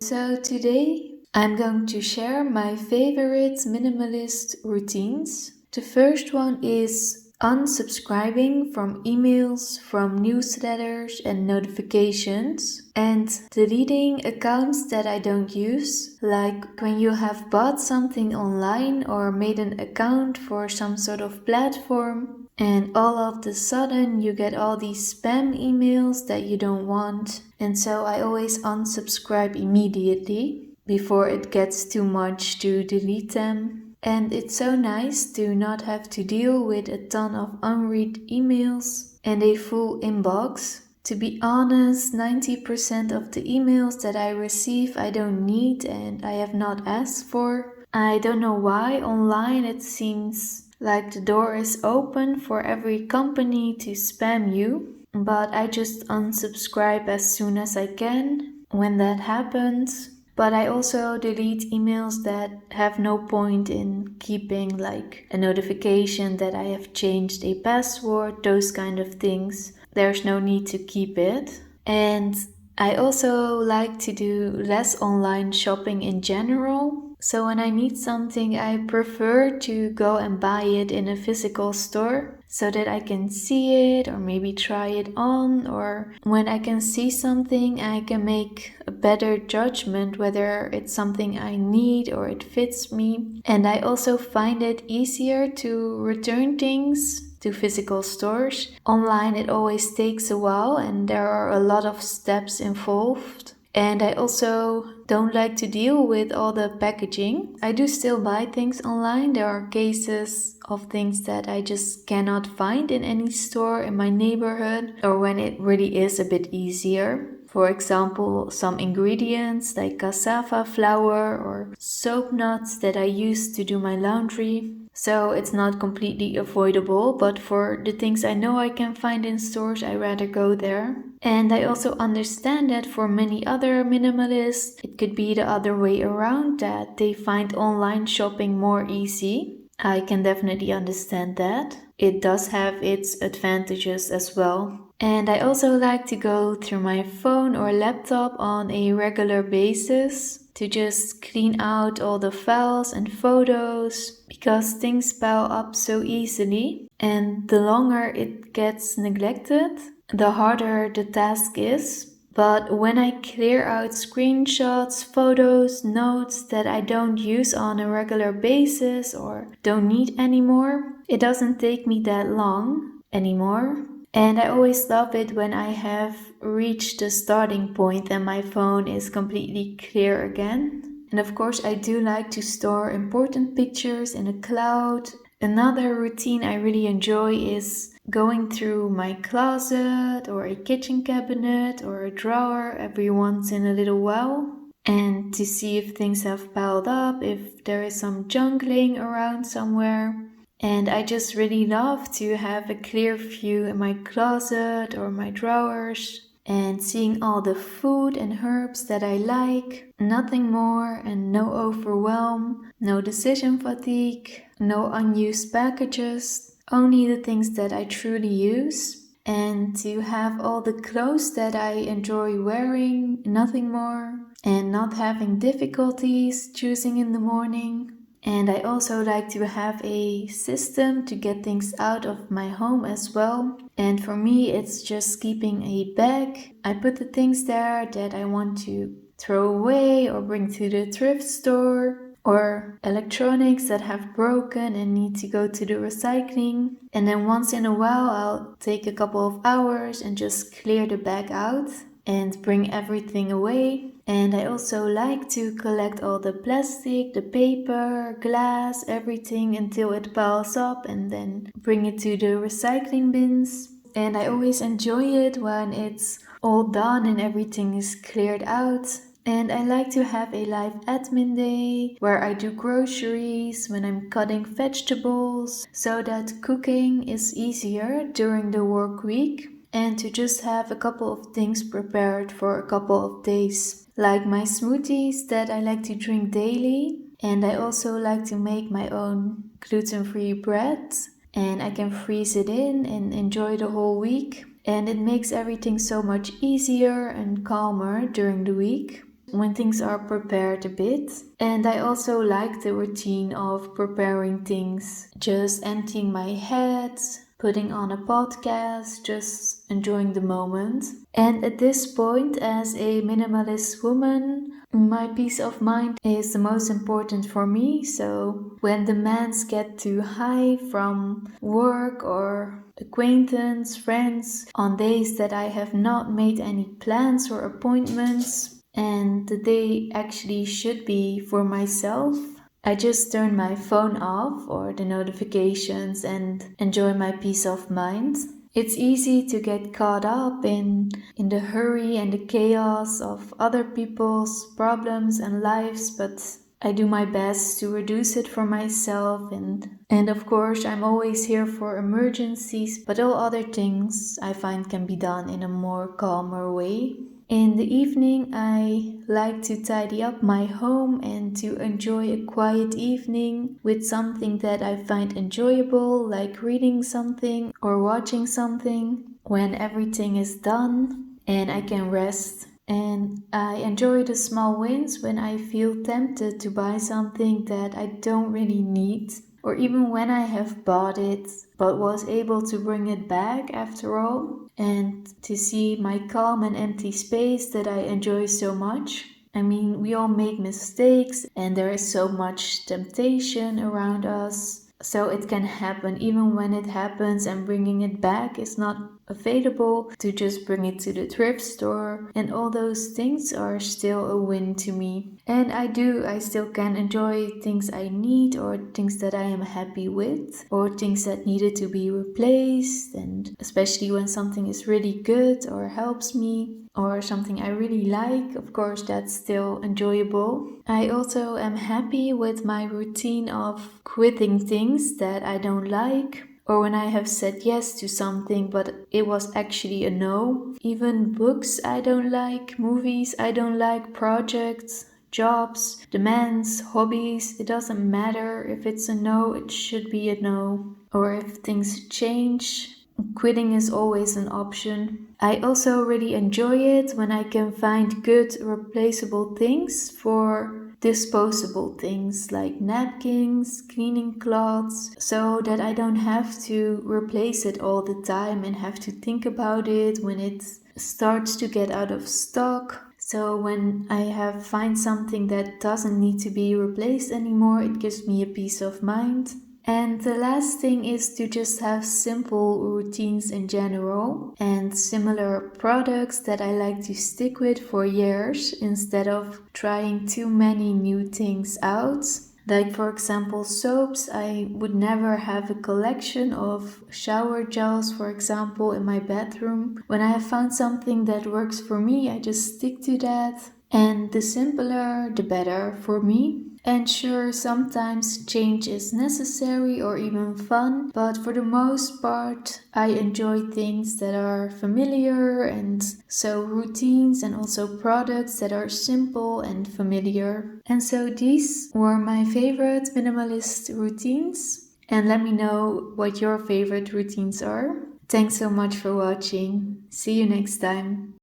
So today I'm going to share my favorite minimalist routines. The first one is unsubscribing from emails, from newsletters and notifications, and deleting accounts that I don't use. Like when you have bought something online or made an account for some sort of platform, and all of the sudden you get all these spam emails that you don't want. And so I always unsubscribe immediately before it gets too much to delete them. And it's so nice to not have to deal with a ton of unread emails and a full inbox. To be honest, 90% of the emails that I receive I don't need and I have not asked for. I don't know why online it seems like the door is open for every company to spam you, but I just unsubscribe as soon as I can when that happens. But I also delete emails that have no point in keeping, like a notification that I have changed a password, those kind of things. There's no need to keep it. And I also like to do less online shopping in general. So when I need something, I prefer to go and buy it in a physical store so that I can see it or maybe try it on, or when I can see something, I can make a better judgment whether it's something I need or it fits me. And I also find it easier to return things to physical stores. Online it always takes a while and there are a lot of steps involved. And I also don't like to deal with all the packaging. I do still buy things online. There are cases of things that I just cannot find in any store in my neighborhood, or when it really is a bit easier. For example, some ingredients like cassava flour or soap nuts that I use to do my laundry. So it's not completely avoidable, but for the things I know I can find in stores, I rather go there. And I also understand that for many other minimalists, it could be the other way around, that they find online shopping more easy. I can definitely understand that. It does have its advantages as well. And I also like to go through my phone or laptop on a regular basis to just clean out all the files and photos, because things pile up so easily, and the longer it gets neglected, the harder the task is. But when I clear out screenshots, photos, notes that I don't use on a regular basis or don't need anymore, it doesn't take me that long anymore. And I always love it when I have reached the starting point and my phone is completely clear again. And of course, I do like to store important pictures in a cloud. Another routine I really enjoy is going through my closet or a kitchen cabinet or a drawer every once in a little while, and to see if things have piled up, if there is some junk laying around somewhere. And I just really love to have a clear view in my closet or my drawers and seeing all the food and herbs that I like. Nothing more and no overwhelm, no decision fatigue, no unused packages, only the things that I truly use. And to have all the clothes that I enjoy wearing, nothing more, and not having difficulties choosing in the morning. And I also like to have a system to get things out of my home as well. And for me, it's just keeping a bag. I put the things there that I want to throw away or bring to the thrift store, or electronics that have broken and need to go to the recycling. And then once in a while, I'll take a couple of hours and just clear the bag out and bring everything away. And I also like to collect all the plastic, the paper, glass, everything until it piles up and then bring it to the recycling bins. And I always enjoy it when it's all done and everything is cleared out. And I like to have a live admin day where I do groceries, when I'm cutting vegetables, so that cooking is easier during the work week. And to just have a couple of things prepared for a couple of days, like my smoothies that I like to drink daily. And I also like to make my own gluten-free bread, and I can freeze it in and enjoy the whole week. And it makes everything so much easier and calmer during the week. when things are prepared a bit. And I also like the routine of preparing things, just emptying my head, putting on a podcast, just enjoying the moment. And at this point, as a minimalist woman, my peace of mind is the most important for me. So when demands get too high from work or acquaintance, friends, on days that I have not made any plans or appointments, and the day actually should be for myself, I just turn my phone off or the notifications and enjoy my peace of mind. It's easy to get caught up in the hurry and the chaos of other people's problems and lives, but I do my best to reduce it for myself, and of course I'm always here for emergencies, but all other things I find can be done in a more calmer way. In the evening, I like to tidy up my home and to enjoy a quiet evening with something that I find enjoyable, like reading something or watching something. When everything is done and I can rest. And I enjoy the small wins when I feel tempted to buy something that I don't really need, or even when I have bought it but was able to bring it back after all, and to see my calm and empty space that I enjoy so much. I mean, we all make mistakes and there is so much temptation around us. So it can happen even when it happens, and bringing it back is not available, to just bring it to the thrift store, and all those things are still a win to me. And I still can enjoy things I need, or things that I am happy with, or things that needed to be replaced, and especially when something is really good or helps me, or something I really like, of course that's still enjoyable. I also am happy with my routine of quitting things that I don't like, or when I have said yes to something but it was actually a no. Even books I don't like, movies I don't like, projects, jobs, demands, hobbies, it doesn't matter. If it's a no, it should be a no. Or if things change, quitting is always an option. I also really enjoy it when I can find good replaceable things for disposable things like napkins, cleaning cloths, so that I don't have to replace it all the time and have to think about it when it starts to get out of stock. So when I find something that doesn't need to be replaced anymore, it gives me a peace of mind. And the last thing is to just have simple routines in general and similar products that I like to stick with for years instead of trying too many new things out. Like for example soaps, I would never have a collection of shower gels, for example, in my bedroom. When I have found something that works for me, I just stick to that. And the simpler, the better for me. And sure, sometimes change is necessary or even fun, but for the most part, I enjoy things that are familiar, and so routines and also products that are simple and familiar. And so these were my favorite minimalist routines. And let me know what your favorite routines are. Thanks so much for watching. See you next time.